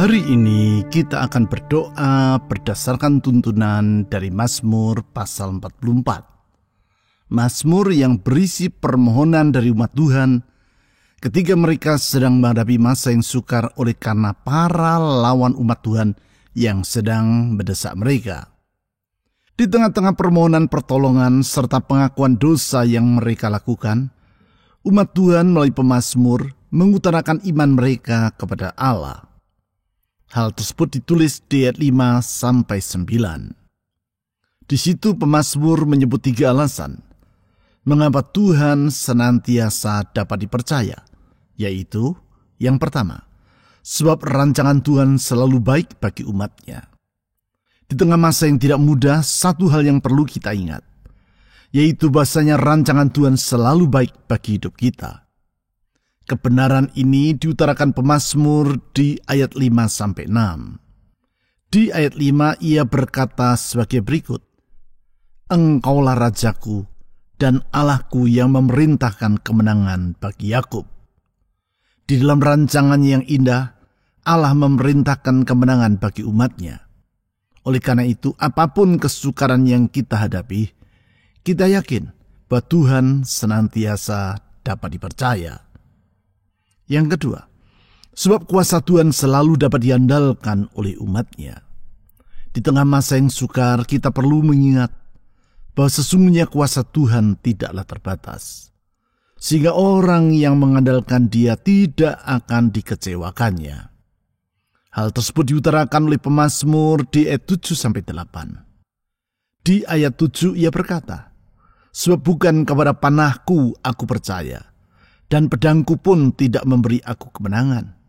Hari ini kita akan berdoa berdasarkan tuntunan dari Mazmur pasal 44. Mazmur yang berisi permohonan dari umat Tuhan ketika mereka sedang menghadapi masa yang sukar oleh karena para lawan umat Tuhan yang sedang mendesak mereka. Di tengah-tengah permohonan pertolongan serta pengakuan dosa yang mereka lakukan, umat Tuhan melalui pemazmur mengutarakan iman mereka kepada Allah. Hal tersebut ditulis di ayat 5-9. Di situ pemazmur menyebut 3 alasan mengapa Tuhan senantiasa dapat dipercaya, yaitu yang pertama, sebab rancangan Tuhan selalu baik bagi umatnya. Di tengah masa yang tidak mudah, satu hal yang perlu kita ingat, yaitu bahasanya rancangan Tuhan selalu baik bagi hidup kita. Kebenaran ini diutarakan pemazmur di ayat 5-6. Di ayat 5 ia berkata sebagai berikut, "Engkaulah Rajaku dan Allahku yang memerintahkan kemenangan bagi Yakub." Di dalam rancangan yang indah, Allah memerintahkan kemenangan bagi umatnya. Oleh karena itu, apapun kesukaran yang kita hadapi, kita yakin bahwa Tuhan senantiasa dapat dipercaya. Yang kedua, sebab kuasa Tuhan selalu dapat diandalkan oleh umatnya. Di tengah masa yang sukar, kita perlu mengingat bahwa sesungguhnya kuasa Tuhan tidaklah terbatas, sehingga orang yang mengandalkan Dia tidak akan dikecewakannya. Hal tersebut diutarakan oleh pemazmur di ayat 7-8. Di ayat 7 ia berkata, "Sebab bukan kepada panahku aku percaya, dan pedangku pun tidak memberi aku kemenangan."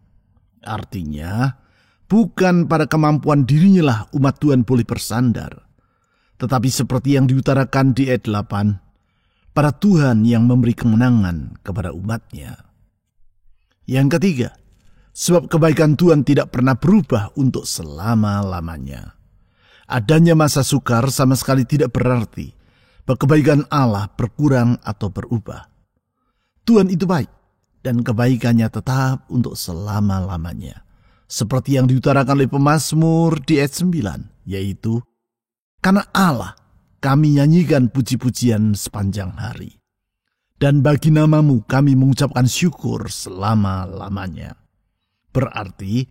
Artinya, bukan pada kemampuan dirinya lah umat Tuhan boleh bersandar, tetapi seperti yang diutarakan di ayat 8, pada Tuhan yang memberi kemenangan kepada umatnya. Yang ketiga, sebab kebaikan Tuhan tidak pernah berubah untuk selama-lamanya. Adanya masa sukar sama sekali tidak berarti bahwa kebaikan Allah berkurang atau berubah. Tuhan itu baik, dan kebaikannya tetap untuk selama-lamanya. Seperti yang diutarakan oleh pemazmur di ayat 9, yaitu, "Karena Allah, kami nyanyikan puji-pujian sepanjang hari. Dan bagi namamu kami mengucapkan syukur selama-lamanya." Berarti,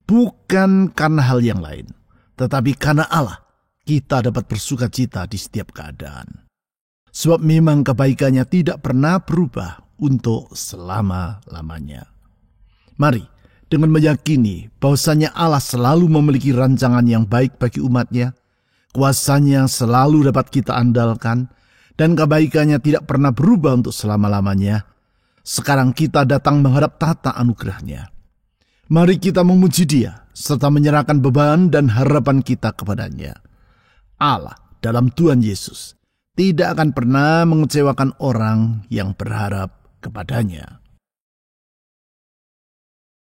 bukan karena hal yang lain, tetapi karena Allah, kita dapat bersuka cita di setiap keadaan. Sebab memang kebaikannya tidak pernah berubah untuk selama-lamanya. Mari, dengan meyakini bahwasanya Allah selalu memiliki rancangan yang baik bagi umatnya, kuasanya selalu dapat kita andalkan, dan kebaikannya tidak pernah berubah untuk selama-lamanya, sekarang kita datang menghadap tahta anugerahnya. Mari kita memuji Dia, serta menyerahkan beban dan harapan kita kepadanya. Allah dalam Tuhan Yesus tidak akan pernah mengecewakan orang yang berharap kepadanya.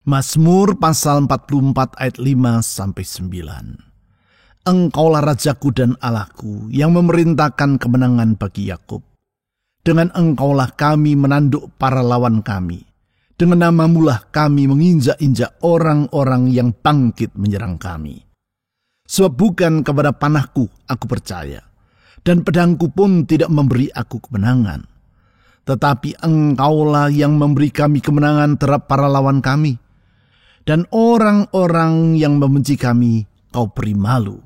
Mazmur pasal 44 ayat 5-9. Engkaulah Rajaku dan Allahku yang memerintahkan kemenangan bagi Yakub. Dengan Engkaulah kami menanduk para lawan kami. Dengan namamulah kami menginjak-injak orang-orang yang bangkit menyerang kami. Sebab bukan kepada panahku aku percaya, dan pedangku pun tidak memberi aku kemenangan. Tetapi Engkaulah yang memberi kami kemenangan terhadap para lawan kami. Dan orang-orang yang membenci kami Kau beri malu.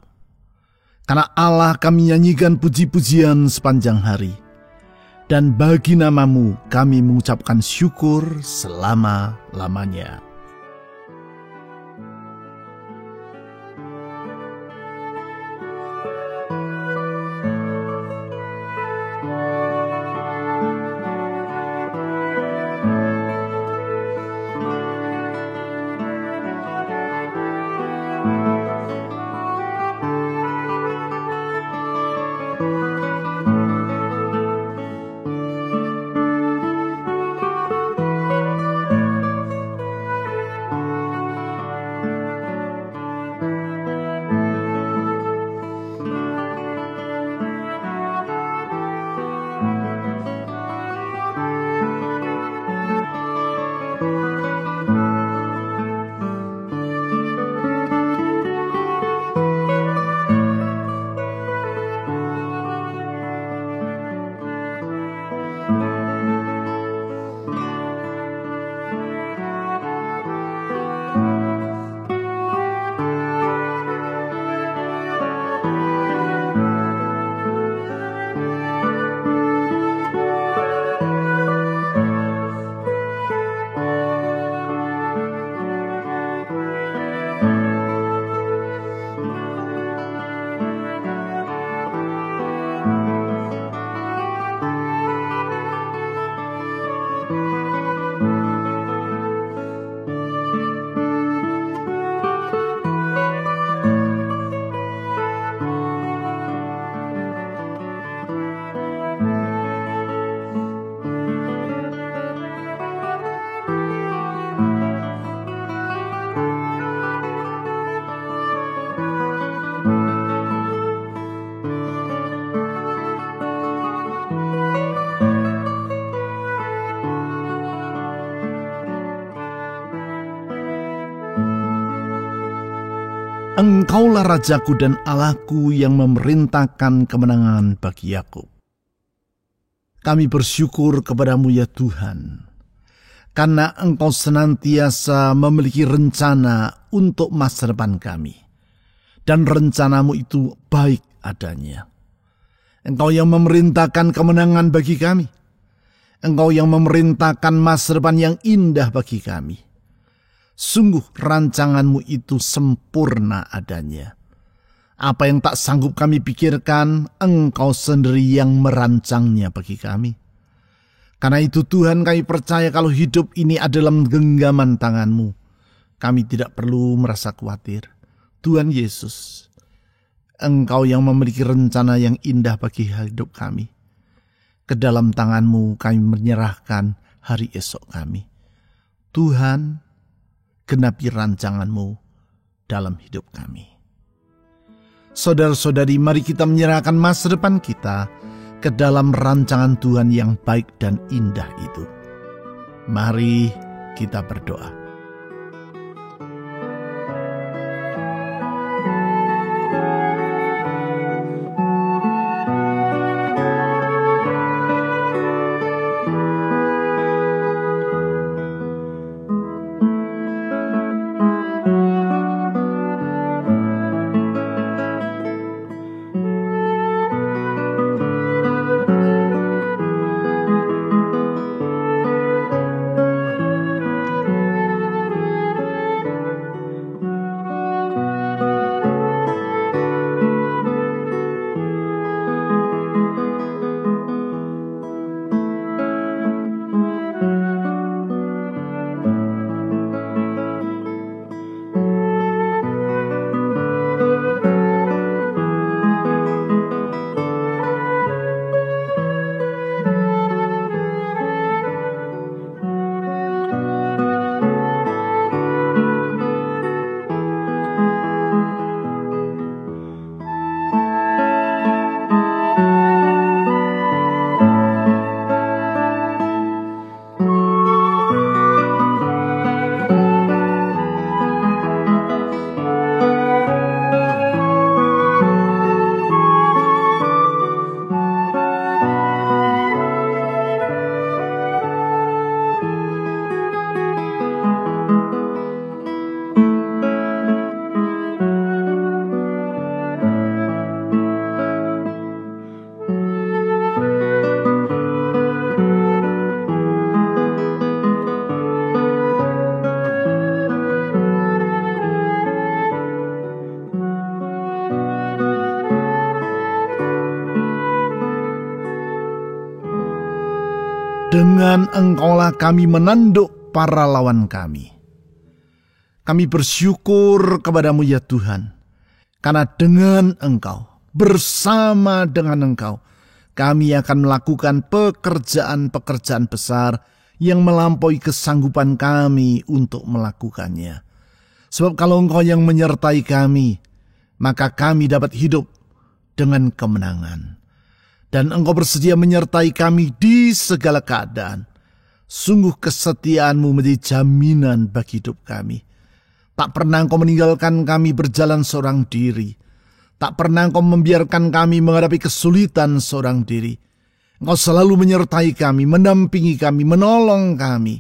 Karena Allah kami nyanyikan puji-pujian sepanjang hari. Dan bagi namamu kami mengucapkan syukur selama-lamanya. Engkaulah Rajaku dan Allahku yang memerintahkan kemenangan bagi Yakub. Kami bersyukur kepadamu ya Tuhan, karena Engkau senantiasa memiliki rencana untuk masa depan kami. Dan rencanamu itu baik adanya. Engkau yang memerintahkan kemenangan bagi kami. Engkau yang memerintahkan masa depan yang indah bagi kami. Sungguh rancanganmu itu sempurna adanya. Apa yang tak sanggup kami pikirkan, Engkau sendiri yang merancangnya bagi kami. Karena itu Tuhan, kami percaya kalau hidup ini adalah genggaman tangan-Mu. Kami tidak perlu merasa khawatir. Tuhan Yesus, Engkau yang memiliki rencana yang indah bagi hidup kami. Ke dalam tangan-Mu kami menyerahkan hari esok kami. Tuhan, genapi rancangan-Mu dalam hidup kami. Saudara-saudari, mari kita menyerahkan masa depan kita ke dalam rancangan Tuhan yang baik dan indah itu. Mari kita berdoa. Dengan Engkaulah kami menanduk para lawan kami. Kami bersyukur kepadamu ya Tuhan, karena dengan Engkau, bersama dengan Engkau, kami akan melakukan pekerjaan-pekerjaan besar yang melampaui kesanggupan kami untuk melakukannya. Sebab kalau Engkau yang menyertai kami, maka kami dapat hidup dengan kemenangan. Dan Engkau bersedia menyertai kami di segala keadaan. Sungguh kesetiaan-Mu menjadi jaminan bagi hidup kami. Tak pernah Engkau meninggalkan kami berjalan seorang diri. Tak pernah Engkau membiarkan kami menghadapi kesulitan seorang diri. Engkau selalu menyertai kami, mendampingi kami, menolong kami.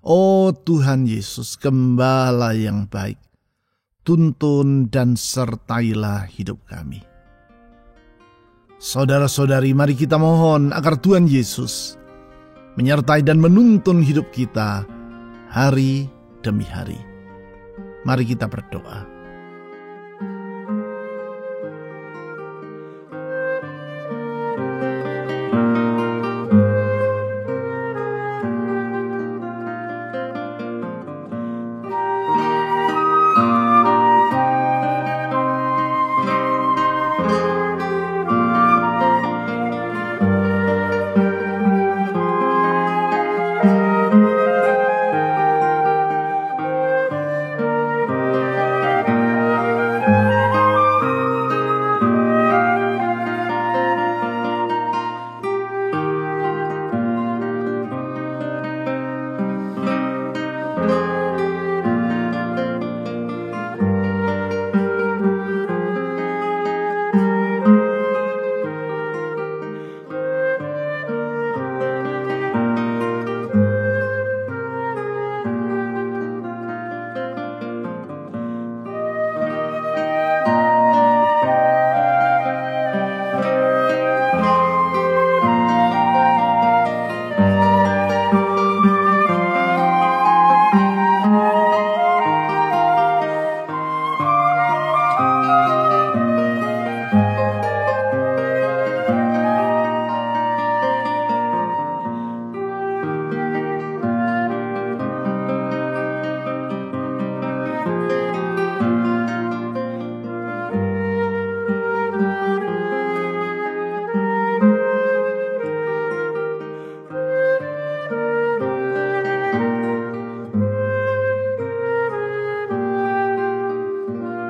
Oh Tuhan Yesus, Gembala yang baik, tuntun dan sertailah hidup kami. Saudara-saudari, mari kita mohon agar Tuhan Yesus menyertai dan menuntun hidup kita hari demi hari. Mari kita berdoa.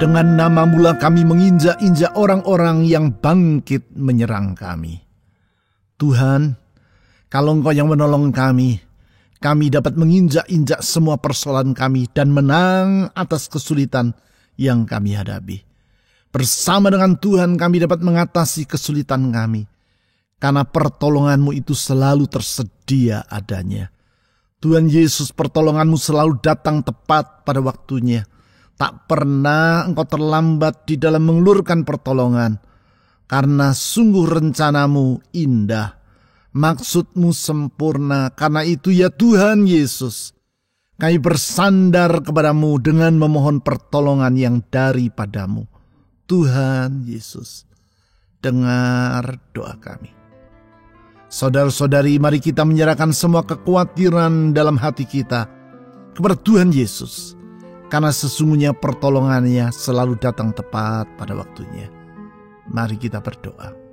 Dengan nama-Mu lah kami menginjak-injak orang-orang yang bangkit menyerang kami. Tuhan, kalau Engkau yang menolong kami dapat menginjak-injak semua persoalan kami dan menang atas kesulitan yang kami hadapi. Bersama dengan Tuhan kami dapat mengatasi kesulitan kami, karena pertolongan-Mu itu selalu tersedia adanya. Tuhan Yesus, pertolongan-Mu selalu datang tepat pada waktunya. Tak pernah Engkau terlambat di dalam mengulurkan pertolongan, karena sungguh rencana-Mu indah, maksud-Mu sempurna. Karena itu ya Tuhan Yesus, kami bersandar kepada-Mu dengan memohon pertolongan yang daripada-Mu. Tuhan Yesus, dengar doa kami. Saudara-saudari, mari kita menyerahkan semua kekhawatiran dalam hati kita kepada Tuhan Yesus, karena sesungguhnya pertolongannya selalu datang tepat pada waktunya. Mari kita berdoa.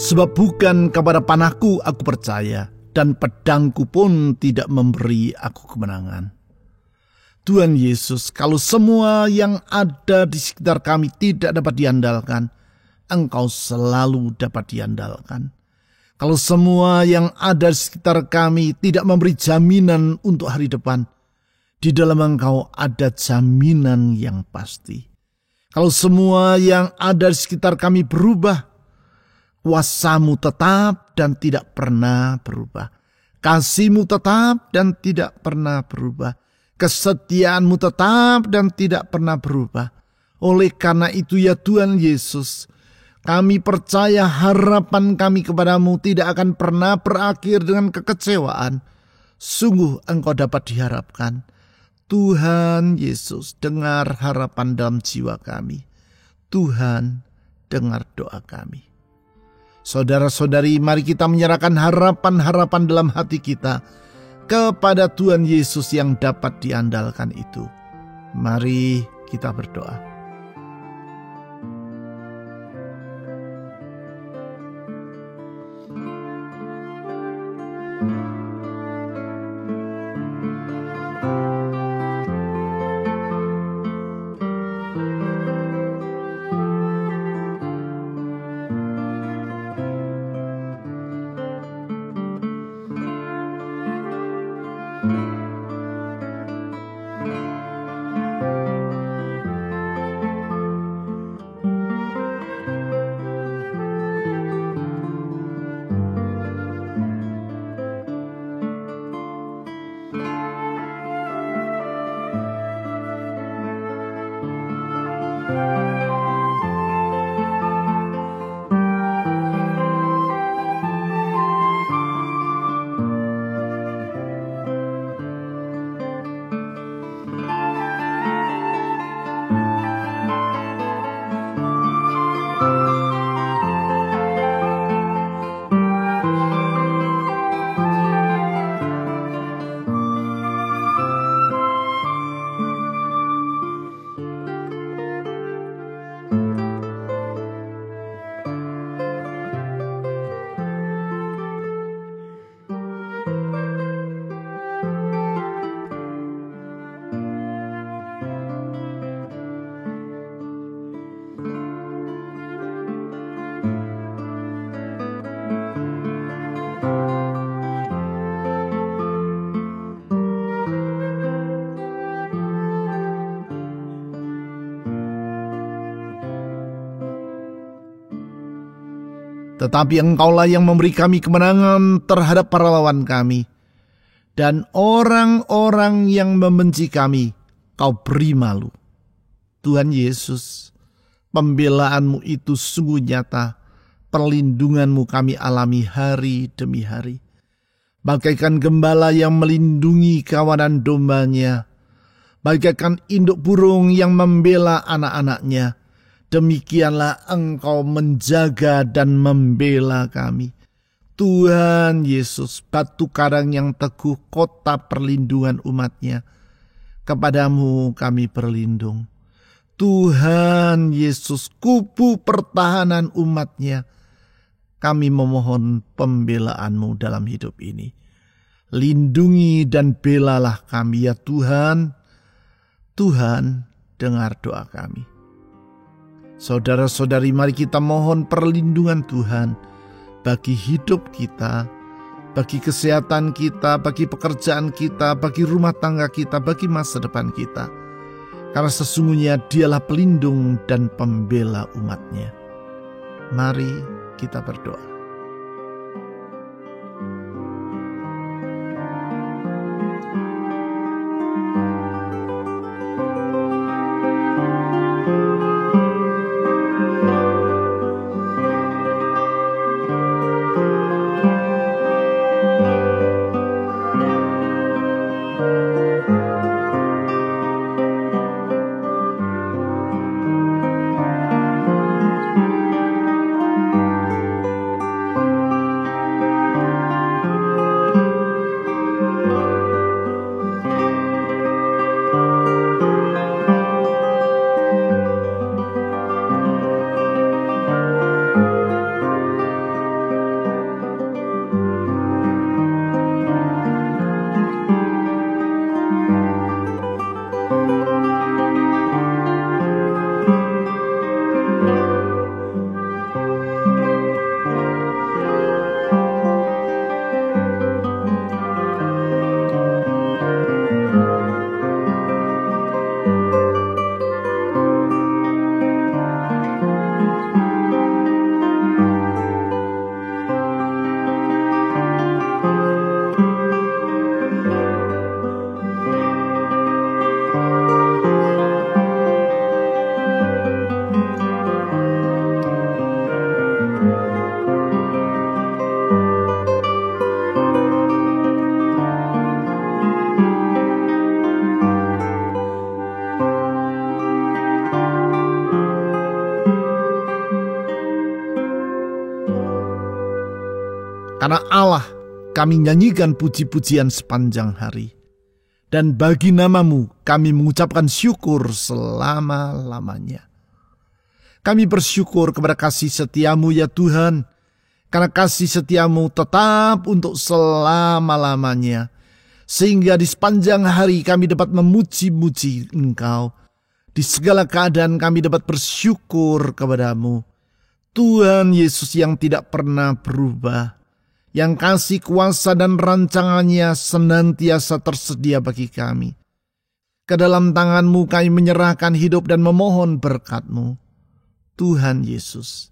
Sebab bukan kepada panahku aku percaya, dan pedangku pun tidak memberi aku kemenangan. Tuhan Yesus, kalau semua yang ada di sekitar kami tidak dapat diandalkan, Engkau selalu dapat diandalkan. Kalau semua yang ada di sekitar kami tidak memberi jaminan untuk hari depan, di dalam Engkau ada jaminan yang pasti. Kalau semua yang ada di sekitar kami berubah, kuasa-Mu tetap dan tidak pernah berubah. Kasih-Mu tetap dan tidak pernah berubah. Kesetiaan-Mu tetap dan tidak pernah berubah. Oleh karena itu ya Tuhan Yesus, kami percaya harapan kami kepada-Mu tidak akan pernah berakhir dengan kekecewaan. Sungguh Engkau dapat diharapkan. Tuhan Yesus, dengar harapan dalam jiwa kami. Tuhan, dengar doa kami. Saudara-saudari, mari kita menyerahkan harapan-harapan dalam hati kita kepada Tuhan Yesus yang dapat diandalkan itu. Mari kita berdoa. Tetapi Engkaulah yang memberi kami kemenangan terhadap para lawan kami. Dan orang-orang yang membenci kami, Kau beri malu. Tuhan Yesus, pembelaanmu itu sungguh nyata. Perlindunganmu kami alami hari demi hari. Bagaikan gembala yang melindungi kawanan dombanya. Bagaikan induk burung yang membela anak-anaknya. Demikianlah Engkau menjaga dan membela kami. Tuhan Yesus, batu karang yang teguh, kota perlindungan umatnya. Kepadamu kami berlindung. Tuhan Yesus, kubu pertahanan umatnya. Kami memohon pembela-Mu dalam hidup ini. Lindungi dan belalah kami ya Tuhan. Tuhan, dengar doa kami. Saudara-saudari, mari kita mohon perlindungan Tuhan bagi hidup kita, bagi kesehatan kita, bagi pekerjaan kita, bagi rumah tangga kita, bagi masa depan kita. Karena sesungguhnya Dialah pelindung dan pembela umatnya. Mari kita berdoa. Karena Allah, kami nyanyikan puji-pujian sepanjang hari. Dan bagi nama-Mu kami mengucapkan syukur selama-lamanya. Kami bersyukur kepada kasih setia-Mu ya Tuhan. Karena kasih setia-Mu tetap untuk selama-lamanya. Sehingga di sepanjang hari kami dapat memuji-muji Engkau. Di segala keadaan kami dapat bersyukur kepada-Mu. Tuhan Yesus yang tidak pernah berubah. Yang kasih kuasa dan rancangannya senantiasa tersedia bagi kami. Ke dalam tangan-Mu kami menyerahkan hidup dan memohon berkat-Mu. Tuhan Yesus,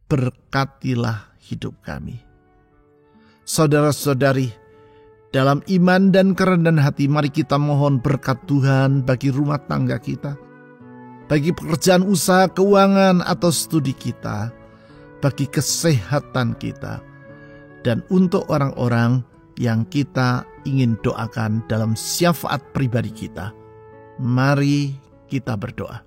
berkatilah hidup kami. Saudara-saudari, dalam iman dan kerendahan hati mari kita mohon berkat Tuhan bagi rumah tangga kita, bagi pekerjaan usaha, keuangan atau studi kita, bagi kesehatan kita, dan untuk orang-orang yang kita ingin doakan dalam syafaat pribadi kita. Mari kita berdoa.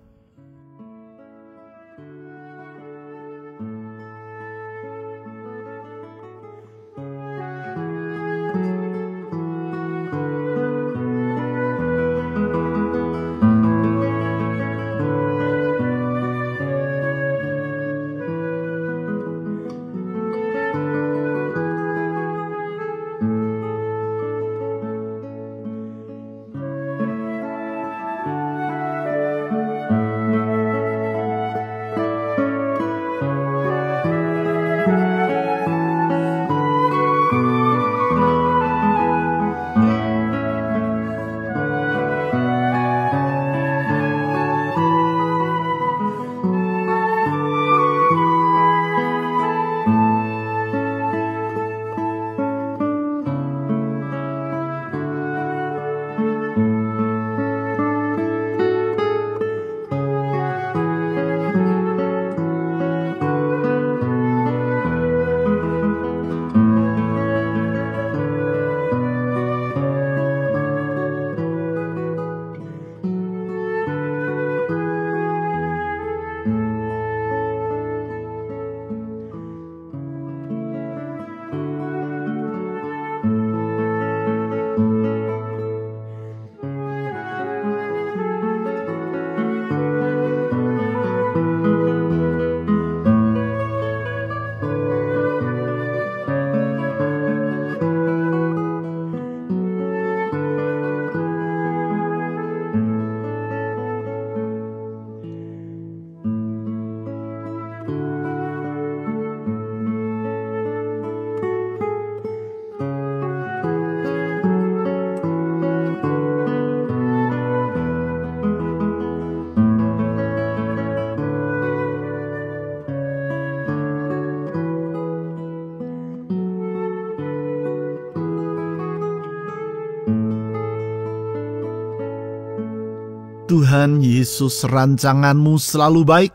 Tuhan Yesus, rancangan-Mu selalu baik,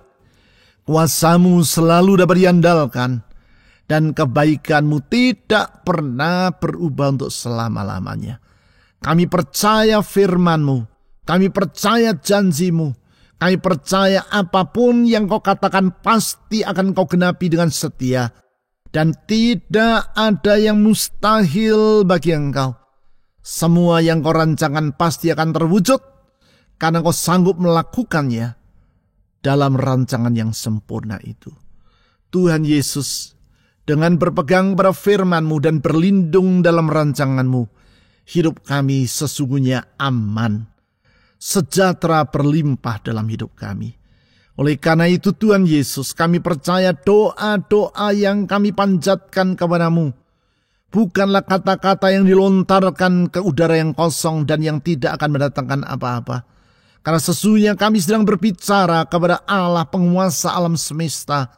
kuasa-Mu selalu dapat diandalkan, dan kebaikan-Mu tidak pernah berubah untuk selama-lamanya. Kami percaya firman-Mu, kami percaya janji-Mu, kami percaya apapun yang Kau katakan pasti akan Kau genapi dengan setia, dan tidak ada yang mustahil bagi Engkau. Semua yang Kau rancangkan pasti akan terwujud, karena Kau sanggup melakukannya dalam rancangan yang sempurna itu. Tuhan Yesus, dengan berpegang pada firman-Mu dan berlindung dalam rancangan-Mu, hidup kami sesungguhnya aman, sejahtera berlimpah dalam hidup kami. Oleh karena itu Tuhan Yesus, kami percaya doa-doa yang kami panjatkan kepada-Mu bukanlah kata-kata yang dilontarkan ke udara yang kosong dan yang tidak akan mendatangkan apa-apa. Karena sesungguhnya kami sedang berbicara kepada Allah penguasa alam semesta,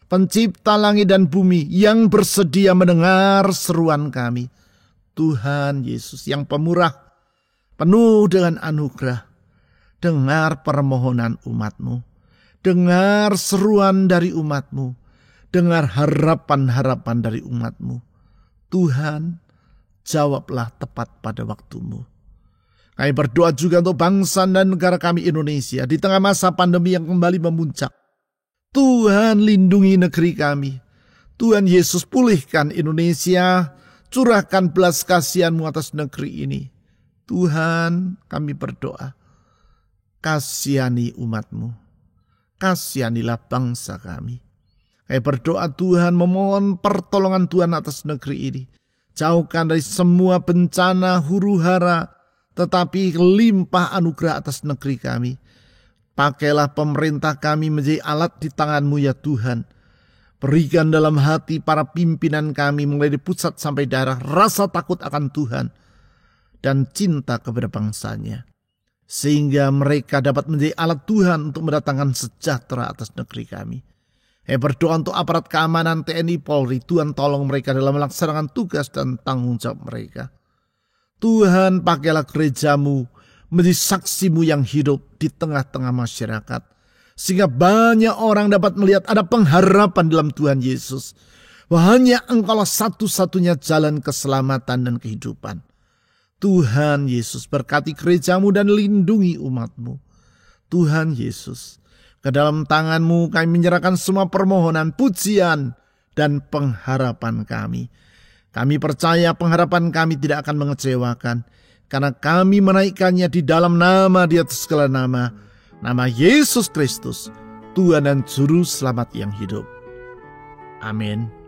pencipta langit dan bumi, yang bersedia mendengar seruan kami. Tuhan Yesus yang pemurah, penuh dengan anugerah, dengar permohonan umat-Mu. Dengar seruan dari umat-Mu. Dengar harapan-harapan dari umat-Mu. Tuhan, jawablah tepat pada waktu-Mu. Kami berdoa juga untuk bangsa dan negara kami Indonesia di tengah masa pandemi yang kembali memuncak. Tuhan, lindungi negeri kami. Tuhan Yesus, pulihkan Indonesia. Curahkan belas kasihan-Mu atas negeri ini. Tuhan, kami berdoa. Kasihani umat-Mu. Kasihanilah bangsa kami. Kami berdoa Tuhan, memohon pertolongan Tuhan atas negeri ini. Jauhkan dari semua bencana, huru-hara, tetapi limpah anugerah atas negeri kami. Pakailah pemerintah kami menjadi alat di tangan-Mu ya Tuhan. Berikan dalam hati para pimpinan kami mulai dari pusat sampai daerah rasa takut akan Tuhan dan cinta kepada bangsanya. Sehingga mereka dapat menjadi alat Tuhan untuk mendatangkan sejahtera atas negeri kami. Berdoa untuk aparat keamanan TNI Polri. Tuhan tolong mereka dalam melaksanakan tugas dan tanggung jawab mereka. Tuhan, pakailah gereja-Mu menjadi saksi-Mu yang hidup di tengah-tengah masyarakat. Sehingga banyak orang dapat melihat ada pengharapan dalam Tuhan Yesus. Bahwa hanya Engkaulah satu-satunya jalan keselamatan dan kehidupan. Tuhan Yesus, berkati gereja-Mu dan lindungi umat-Mu. Tuhan Yesus, ke dalam tangan-Mu kami menyerahkan semua permohonan, pujian, dan pengharapan kami. Kami percaya pengharapan kami tidak akan mengecewakan, karena kami menaikkannya di dalam nama di atas segala nama, nama Yesus Kristus, Tuhan dan Juru Selamat yang hidup. Amin.